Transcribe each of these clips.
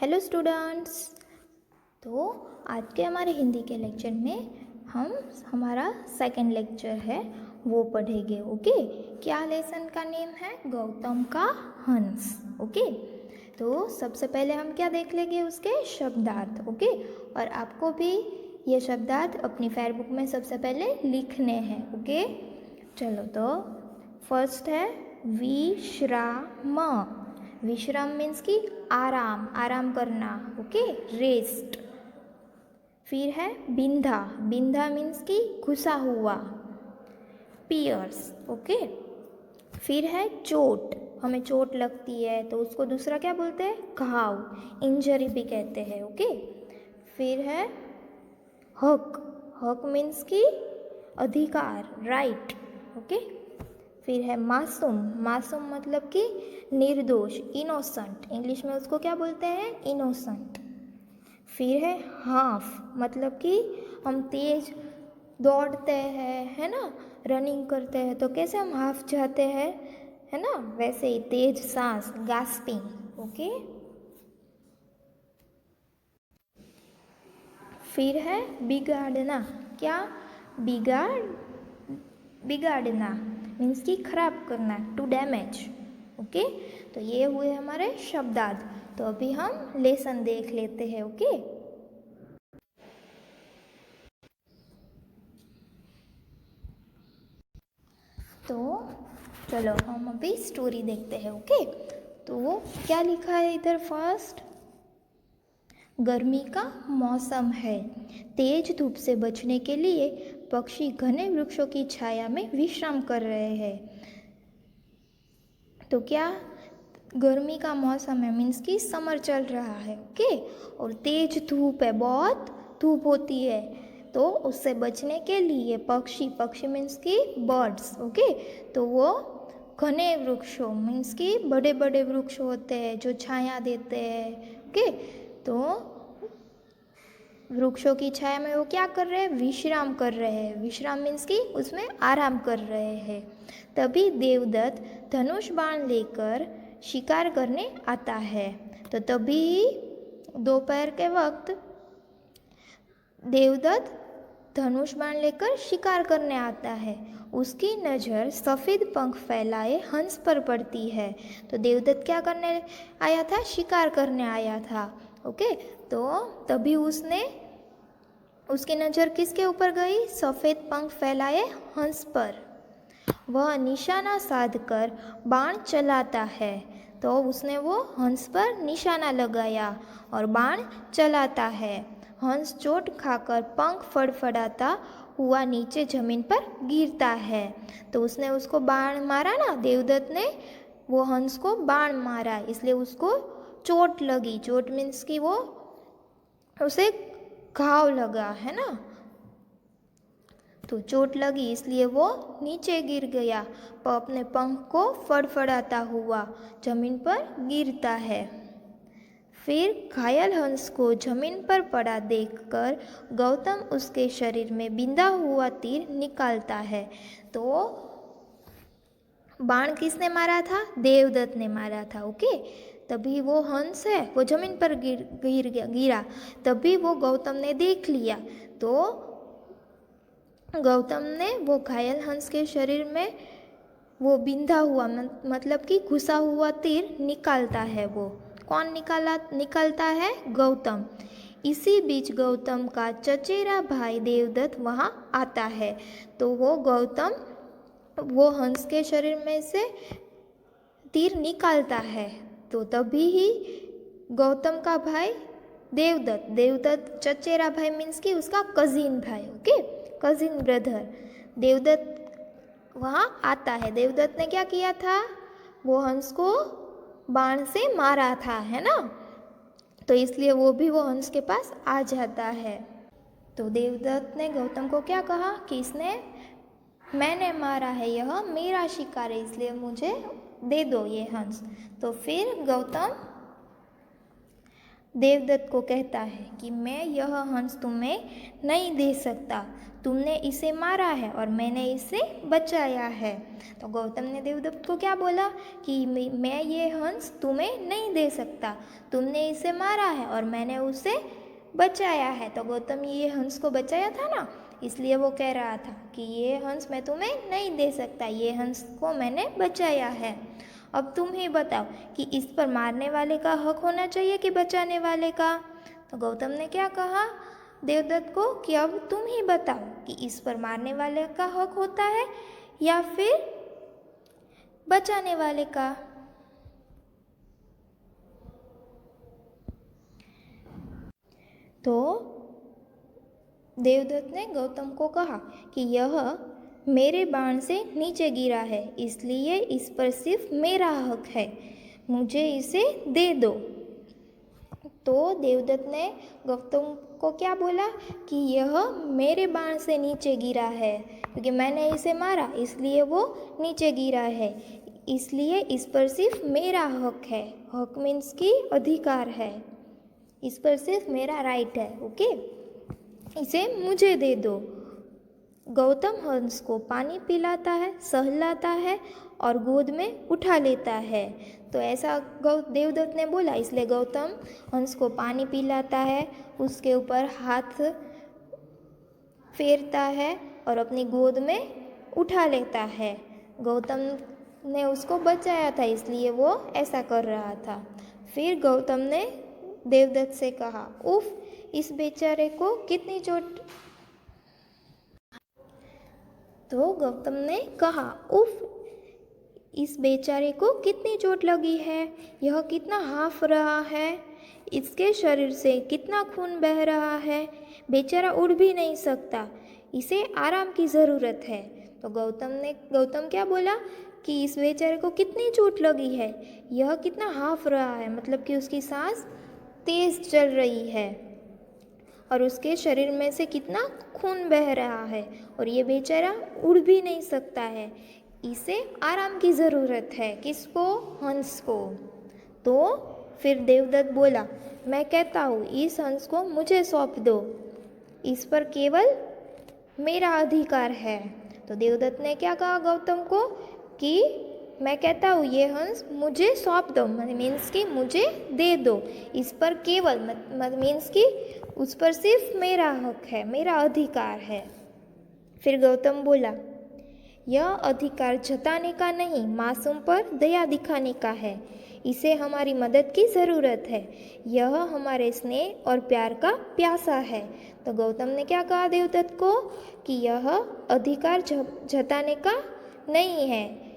Hello students. तो आज के हमारे हिंदी के लेक्चर में हम हमारा सेकंड लेक्चर है वो पढ़ेंगे। ओके, क्या लेसन का नेम है? गौतम का हंस। ओके, तो सबसे पहले हम क्या देख लेंगे? उसके शब्दार्थ। ओके, और आपको भी ये शब्दार्थ अपनी फेयर बुक में सबसे पहले लिखने हैं। ओके, चलो तो फर्स्ट है विश्राम। विश्राम मीन्स की आराम, आराम करना। Okay, rest. फिर है बिंधा। बिंधा मीन्स की घुसा हुआ, पियर्स। ओके, फिर है चोट। हमें चोट लगती है तो उसको दूसरा क्या बोलते हैं? घाव, इंजरी भी कहते हैं। ओके, फिर है हक। हक मीन्स की अधिकार, राइट। ओके, फिर है मासूम। मासूम मतलब कि निर्दोष, इनोसेंट। इंग्लिश में उसको क्या बोलते हैं? इनोसेंट। फिर है हाफ, मतलब कि हम तेज दौड़ते हैं, है ना, रनिंग करते हैं तो कैसे हम हाफ जाते हैं, है ना, वैसे ही तेज सांस, गास्पिंग। ओके, फिर है बिगाड़ना। क्या? बिगाड़ना मीन्स कि खराब करना, टू डैमेज। ओके, तो ये हुए हमारे शब्दार्थ। तो अभी हम लेसन देख लेते हैं। ओके, तो चलो हम अभी स्टोरी देखते हैं। ओके, तो क्या लिखा है इधर? फर्स्ट, गर्मी का मौसम है। तेज धूप से बचने के लिए पक्षी घने वृक्षों की छाया में विश्राम कर रहे हैं। तो क्या? गर्मी का मौसम है मीन्स कि समर चल रहा है। ओके, और तेज धूप है, बहुत धूप होती है, तो उससे बचने के लिए पक्षी मीन्स कि बर्ड्स। ओके, तो वो घने वृक्षों मीन्स कि बड़े बड़े वृक्ष होते हैं जो छाया देते हैं। ओके, तो वृक्षों की छाया में वो क्या कर रहे हैं? विश्राम कर रहे हैं। विश्राम मीन्स कि उसमें आराम कर रहे हैं। तभी देवदत्त धनुष बाण लेकर शिकार करने आता है। तो तभी दोपहर के वक्त देवदत्त धनुष बाण लेकर शिकार करने आता है। उसकी नज़र सफ़ेद पंख फैलाए हंस पर पड़ती है। तो देवदत्त क्या करने आया था? शिकार करने आया था। ओके, तो तभी उसकी नज़र किसके ऊपर गई? सफ़ेद पंख फैलाए हंस पर। वह निशाना साधकर बाण चलाता है। तो उसने वो हंस पर निशाना लगाया और बाण चलाता है। हंस चोट खाकर पंख फड़फड़ाता हुआ नीचे जमीन पर गिरता है। तो उसने उसको बाण मारा ना, देवदत्त ने वो हंस को बाण मारा, इसलिए उसको चोट लगी। चोट मीन्स कि वो उसे घाव लगा, है ना, तो चोट लगी इसलिए वो नीचे गिर गया, पर अपने पंख को फड़फड़ाता हुआ जमीन पर गिरता है। फिर घायल हंस को जमीन पर पड़ा देखकर गौतम उसके शरीर में बिंधा हुआ तीर निकालता है। तो बाण किसने मारा था? देवदत्त ने मारा था। ओके, तभी वो हंस है वो जमीन पर गिरा। तभी वो गौतम ने देख लिया। तो गौतम ने वो घायल हंस के शरीर में वो बिंधा हुआ मतलब कि घुसा हुआ तीर निकालता है। वो कौन निकालता है? गौतम। इसी बीच गौतम का चचेरा भाई देवदत्त वहाँ आता है। तो वो गौतम वो हंस के शरीर में से तीर निकालता है। तो तभी ही गौतम का भाई देवदत्त चचेरा भाई मीन्स कि उसका कजिन भाई, ओके, कजिन ब्रदर देवदत्त वहाँ आता है। देवदत्त ने क्या किया था? वो हंस को बाण से मारा था, है ना, तो इसलिए वो हंस के पास आ जाता है। तो देवदत्त ने गौतम को क्या कहा कि मैंने मारा है, यह मेरा शिकार है, इसलिए मुझे दे दो ये हंस। तो फिर गौतम देवदत्त को कहता है कि मैं यह हंस तुम्हें नहीं दे सकता, तुमने इसे मारा है और मैंने इसे बचाया है। तो गौतम ने देवदत्त को क्या बोला कि मैं ये हंस तुम्हें नहीं दे सकता, तुमने इसे मारा है और मैंने उसे बचाया है। तो गौतम ये हंस को बचाया था ना, इसलिए वो कह रहा था कि ये हंस मैं तुम्हें नहीं दे सकता, ये हंस को मैंने बचाया है। अब तुम ही बताओ कि इस पर मारने वाले का हक होना चाहिए कि बचाने वाले का। तो गौतम ने क्या कहा देवदत्त को कि अब तुम ही बताओ कि इस पर मारने वाले का हक होता है या फिर बचाने वाले का। तो देवदत्त ने गौतम को कहा कि यह मेरे बाण से नीचे गिरा है, इसलिए इस पर सिर्फ मेरा हक है, मुझे इसे दे दो। तो देवदत्त ने गौतम को क्या बोला कि यह मेरे बाण से नीचे गिरा है, क्योंकि मैंने इसे मारा इसलिए वो नीचे गिरा है, इसलिए इस पर सिर्फ मेरा हक है। हक मीन्स की अधिकार है, इस पर सिर्फ मेरा राइट है, ओके, इसे मुझे दे दो। गौतम हंस को पानी पिलाता है, सहलाता है और गोद में उठा लेता है। तो ऐसा देवदत्त ने बोला, इसलिए गौतम हंस को पानी पिलाता है, उसके ऊपर हाथ फेरता है और अपनी गोद में उठा लेता है। गौतम ने उसको बचाया था, इसलिए वो ऐसा कर रहा था। फिर गौतम ने देवदत्त से कहा, उफ, इस बेचारे को कितनी चोट। तो गौतम ने कहा, उफ, इस बेचारे को कितनी चोट लगी है, यह कितना हाफ रहा है, इसके शरीर से कितना खून बह रहा है, बेचारा उड़ भी नहीं सकता, इसे आराम की ज़रूरत है। तो गौतम क्या बोला कि इस बेचारे को कितनी चोट लगी है, यह कितना हाफ रहा है, मतलब कि उसकी सांस तेज चल रही है और उसके शरीर में से कितना खून बह रहा है और ये बेचारा उड़ भी नहीं सकता है, इसे आराम की ज़रूरत है। किसको? हंस को। तो फिर देवदत्त बोला, मैं कहता हूँ इस हंस को मुझे सौंप दो, इस पर केवल मेरा अधिकार है। तो देवदत्त ने क्या कहा गौतम को कि मैं कहता हूँ ये हंस मुझे सौंप दो, मीन्स कि मुझे दे दो, इस पर केवल मीन्स कि उस पर सिर्फ मेरा हक है, मेरा अधिकार है। फिर गौतम बोला, यह अधिकार जताने का नहीं, मासूम पर दया दिखाने का है, इसे हमारी मदद की ज़रूरत है, यह हमारे स्नेह और प्यार का प्यासा है। तो गौतम ने क्या कहा देवदत्त को कि यह अधिकार जताने का नहीं है,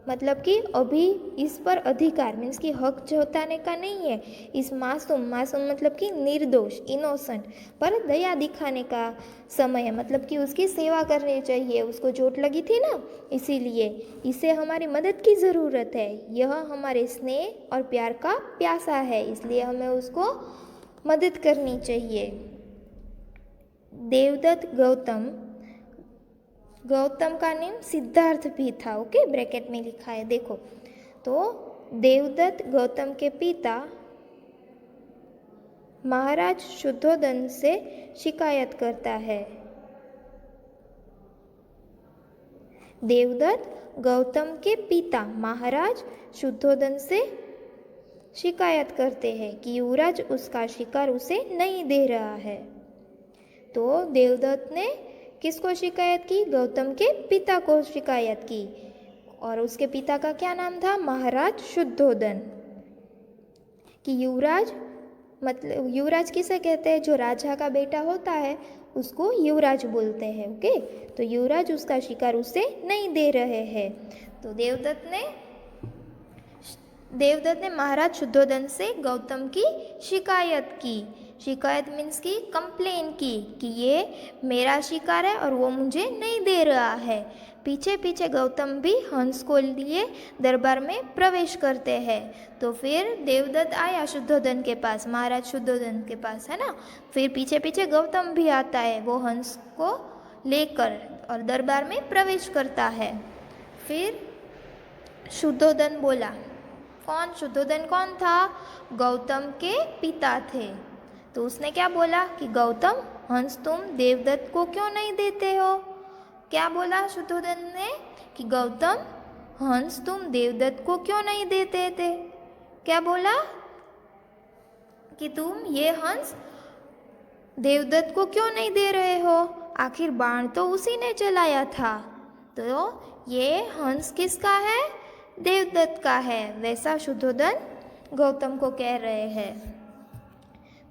मतलब कि अभी इस पर अधिकार मीन्स कि हक जताने का नहीं है, इस मासूम मतलब कि निर्दोष इनोसेंट पर दया दिखाने का समय है, मतलब कि उसकी सेवा करनी चाहिए, उसको चोट लगी थी ना, इसीलिए इसे हमारी मदद की ज़रूरत है, यह हमारे स्नेह और प्यार का प्यासा है, इसलिए हमें उसको मदद करनी चाहिए। देवदत्त गौतम का नेम सिद्धार्थ भी था, ओके, ब्रैकेट में लिखा है देखो। तो देवदत्त गौतम के पिता महाराज शुद्धोदन से शिकायत करता है। देवदत्त गौतम के पिता महाराज शुद्धोदन से शिकायत करते हैं कि युवराज उसका शिकार उसे नहीं दे रहा है। तो देवदत्त ने किसको शिकायत की? गौतम के पिता को शिकायत की, और उसके पिता का क्या नाम था? महाराज शुद्धोदन। कि युवराज मतलब युवराज किसे कहते हैं? जो राजा का बेटा होता है उसको युवराज बोलते हैं, ओके। तो युवराज उसका शिकार उसे नहीं दे रहे हैं। तो देवदत्त ने महाराज शुद्धोदन से गौतम की शिकायत की। शिकायत मीन्स की कंप्लेन की कि ये मेरा शिकार है और वो मुझे नहीं दे रहा है। पीछे पीछे गौतम भी हंस को लिए दरबार में प्रवेश करते हैं। तो फिर देवदत्त आया शुद्धोदन के पास, महाराज शुद्धोदन के पास, है ना। फिर पीछे पीछे गौतम भी आता है वो हंस को लेकर और दरबार में प्रवेश करता है। फिर शुद्धोदन बोला, कौन, शुद्धोधन कौन था? गौतम के पिता थे। तो उसने क्या बोला कि गौतम, हंस तुम देवदत्त को क्यों नहीं देते हो? क्या बोला शुद्धोधन ने कि गौतम, हंस तुम देवदत्त को क्यों नहीं देते थे? क्या बोला कि तुम ये हंस देवदत्त को क्यों नहीं दे रहे हो? आखिर बाण तो उसी ने चलाया था। तो ये हंस किसका है? देवदत्त का है। वैसा शुद्धोधन गौतम को कह रहे हैं।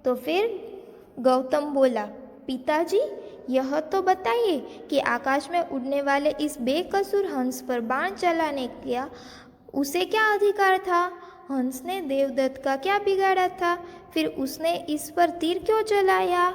तो फिर गौतम बोला, पिताजी यह तो बताइए कि आकाश में उड़ने वाले इस बेकसूर हंस पर बाण चलाने का उसे क्या अधिकार था? हंस ने देवदत्त का क्या बिगाड़ा था? फिर उसने इस पर तीर क्यों चलाया?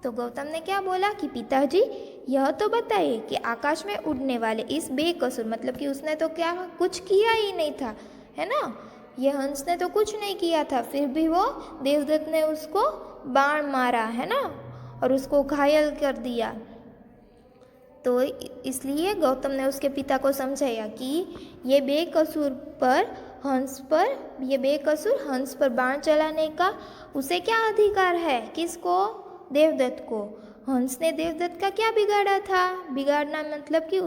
तो गौतम ने क्या बोला कि पिताजी यह तो बताइए कि आकाश में उड़ने वाले इस बेकसूर, मतलब कि उसने तो क्या कुछ किया ही नहीं था, है ना? ये हंस ने तो कुछ नहीं किया था, फिर भी वो देवदत्त ने उसको बाण मारा, है ना, और उसको घायल कर दिया। तो इसलिए गौतम ने उसके पिता को समझाया कि ये बेकसूर हंस पर बाण चलाने का उसे क्या अधिकार है? किसको? देवदत्त को। हंस ने देवदत्त का क्या बिगाड़ा था? बिगाड़ना मतलब कि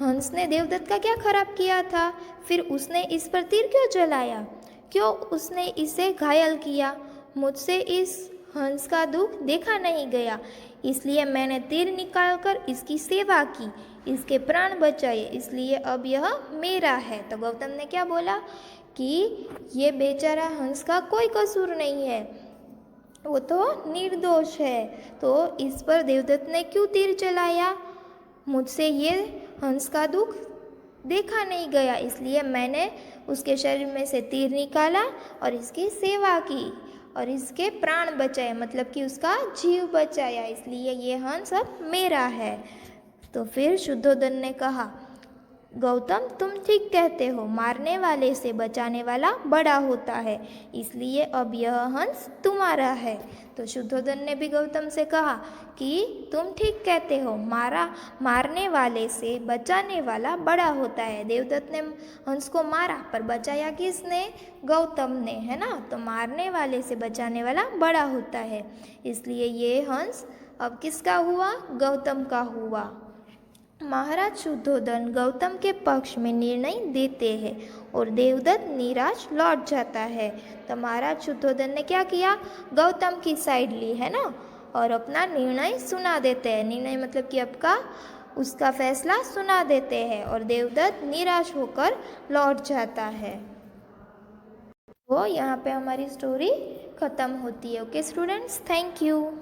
हंस ने देवदत्त का क्या खराब किया था? फिर उसने इस पर तीर क्यों चलाया? क्यों उसने इसे घायल किया? मुझसे इस हंस का दुख देखा नहीं गया, इसलिए मैंने तीर निकालकर इसकी सेवा की, इसके प्राण बचाए, इसलिए अब यह मेरा है। तो गौतम ने क्या बोला कि ये बेचारा हंस का कोई कसूर नहीं है, वो तो निर्दोष है। तो इस पर देवदत्त ने क्यों तीर चलाया? मुझसे ये हंस का दुख देखा नहीं गया, इसलिए मैंने उसके शरीर में से तीर निकाला और इसकी सेवा की और इसके प्राण बचाए, मतलब कि उसका जीव बचाया, इसलिए ये हंस अब मेरा है। तो फिर शुद्धोधन ने कहा, गौतम तुम ठीक कहते हो, मारने वाले से बचाने वाला बड़ा होता है, इसलिए अब यह हंस तुम्हारा है। तो शुद्धोधन ने भी गौतम से कहा कि तुम ठीक कहते हो, मारने वाले से बचाने वाला बड़ा होता है। देवदत्त ने हंस को मारा पर बचाया किसने? गौतम ने, है ना। तो मारने वाले से बचाने वाला बड़ा होता है, इसलिए ये हंस अब किसका हुआ? गौतम का हुआ। महाराज शुद्धोधन गौतम के पक्ष में निर्णय देते हैं और देवदत्त निराश लौट जाता है। तो महाराज शुद्धोधन ने क्या किया? गौतम की साइड ली, है ना, और अपना निर्णय सुना देते हैं। निर्णय मतलब कि उसका फैसला सुना देते हैं और देवदत्त निराश होकर लौट जाता है। तो यहाँ पे हमारी स्टोरी ख़त्म होती है। Okay students, thank you.